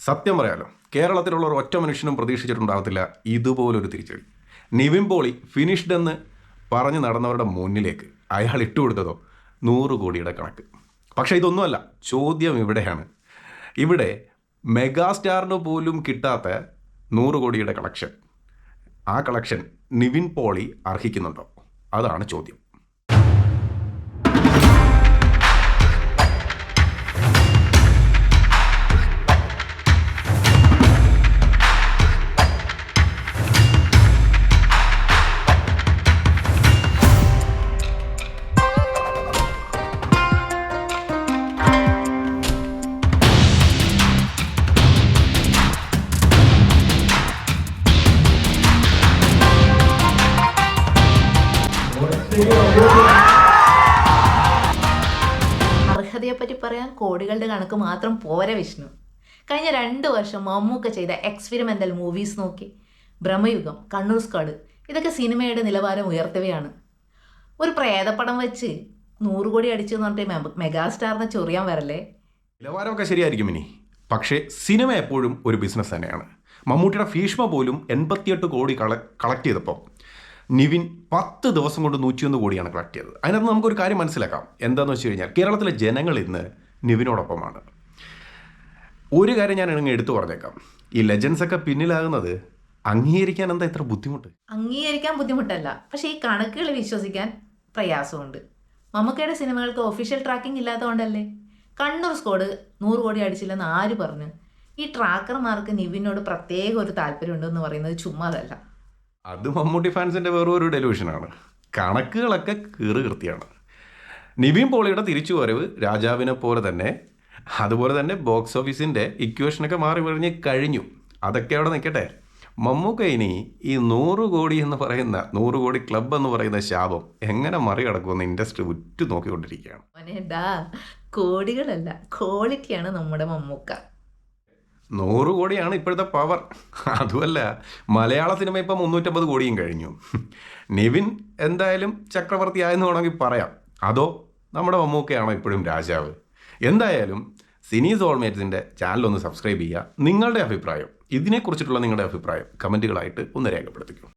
സത്യം പറയാലോ, കേരളത്തിലുള്ള ഒരു ഒറ്റ മനുഷ്യനും പ്രതീക്ഷിച്ചിട്ടുണ്ടാകത്തില്ല ഇതുപോലൊരു തിരിച്ചടി. നിവിൻ പോളി ഫിനിഷ്ഡ് എന്ന് പറഞ്ഞ് നടന്നവരുടെ മുന്നിലേക്ക് അയാൾ ഇട്ടുകൊടുത്തതോ 100 കോടിയുടെ കണക്ക്. പക്ഷേ ഇതൊന്നുമല്ല, ചോദ്യം ഇവിടെയാണ്. ഇവിടെ മെഗാസ്റ്റാറിന് പോലും കിട്ടാത്ത 100 കോടിയുടെ കളക്ഷൻ, ആ കളക്ഷൻ നിവിൻ പോളി അർഹിക്കുന്നുണ്ടോ? അതാണ് ചോദ്യം. അർഹതയെപ്പറ്റി പറയാൻ കോടികളുടെ കണക്ക് മാത്രം പോരാ വിഷ്ണു. കഴിഞ്ഞ 2 വർഷം മമ്മൂക്ക ചെയ്ത എക്സ്പെരിമെൻ്റൽ മൂവീസ് നോക്കി. ബ്രഹ്മയുഗം, കണ്ണൂർ സ്ക്വാഡ്, ഇതൊക്കെ സിനിമയുടെ നിലവാരം ഉയർത്തുകയാണ്. ഒരു പ്രേതപ്പടം വെച്ച് 100 കോടി അടിച്ചു എന്ന് പറഞ്ഞിട്ട് മെഗാസ്റ്റാറിനെ ചൊറിയാൻ വരല്ലേ. നിലവാരമൊക്കെ ശരിയായിരിക്കും ഇനി, പക്ഷേ സിനിമ എപ്പോഴും ഒരു ബിസിനസ് തന്നെയാണ്. മമ്മൂട്ടിയുടെ ഭീഷ്മ പോലും 88 കോടി കളക്ട് ചെയ്തപ്പോൾ നിവിൻ 10 ദിവസം കൊണ്ട് 101 കോടിയാണ് കളക്ട് ചെയ്തത്. അതിനകത്ത് നമുക്കൊരു കാര്യം മനസ്സിലാക്കാം. എന്താണെന്ന് വെച്ച് കഴിഞ്ഞാൽ കേരളത്തിലെ ജനങ്ങൾ ഇന്ന് നിവിനോടൊപ്പമാണ്. ഒരു കാര്യം ഞാൻ അങ്ങ് എടുത്തു പറഞ്ഞേക്കാം, ഈ ലെജൻസൊക്കെ പിന്നിലാകുന്നത് അംഗീകരിക്കാൻ എന്താ ഇത്ര ബുദ്ധിമുട്ട്? അംഗീകരിക്കാൻ ബുദ്ധിമുട്ടല്ല, പക്ഷേ ഈ കണക്കുകൾ വിശ്വസിക്കാൻ പ്രയാസമുണ്ട്. മമ്മൂക്കയുടെ സിനിമകൾക്ക് ഒഫീഷ്യൽ ട്രാക്കിംഗ് ഇല്ലാത്തതുകൊണ്ടല്ലേ. കണ്ണൂർ സ്ക്വാഡ് 100 കോടി അടിച്ചില്ലെന്ന് ആര് പറഞ്ഞു? ഈ ട്രാക്കർമാർക്ക് നിവിനോട് പ്രത്യേക ഒരു താല്പര്യമുണ്ടെന്ന് പറയുന്നത് ചുമ്മാതല്ല. അത് മമ്മൂട്ടി ഫാൻസിൻ്റെ വേറൊരു ഡെലിവിഷനാണ്. കണക്കുകളൊക്കെ കീറുകൃത്യമാണ്. നിവിൻ പോളിയുടെ തിരിച്ചുവരവ് രാജാവിനെ പോലെ തന്നെ, അതുപോലെ തന്നെ ബോക്സ് ഓഫീസിൻ്റെ ഇക്വേഷനൊക്കെ മാറി കഴിഞ്ഞ് കഴിഞ്ഞു. അതൊക്കെ അവിടെ നിൽക്കട്ടെ. മമ്മൂക്ക ഇനി ഈ 100 കോടി എന്ന് പറയുന്ന 100 കോടി ക്ലബ് എന്ന് പറയുന്ന ശാപം എങ്ങനെ മറികടക്കുമെന്ന് ഇൻഡസ്ട്രി ഉറ്റു നോക്കിക്കൊണ്ടിരിക്കുകയാണ്. കോടികളല്ല, ക്വാളിറ്റിയാണ് നമ്മുടെ മമ്മൂക്ക. 100 കോടിയാണ് ഇപ്പോഴത്തെ പവർ. അതുമല്ല, മലയാള സിനിമ ഇപ്പം 350 കോടിയും കഴിഞ്ഞു. നിവിൻ എന്തായാലും ചക്രവർത്തി ആയെന്ന് വേണമെങ്കിൽ പറയാം. അതോ നമ്മുടെ മമ്മൂക്കയാണോ ഇപ്പോഴും രാജാവ്? എന്തായാലും സിനി സോൾമേറ്റ്സിൻ്റെ ചാനലൊന്ന് സബ്സ്ക്രൈബ് ചെയ്യുക. നിങ്ങളുടെ അഭിപ്രായം, ഇതിനെക്കുറിച്ചിട്ടുള്ള നിങ്ങളുടെ അഭിപ്രായം കമൻറ്റുകളായിട്ട് ഒന്ന് രേഖപ്പെടുത്തിക്കൂ.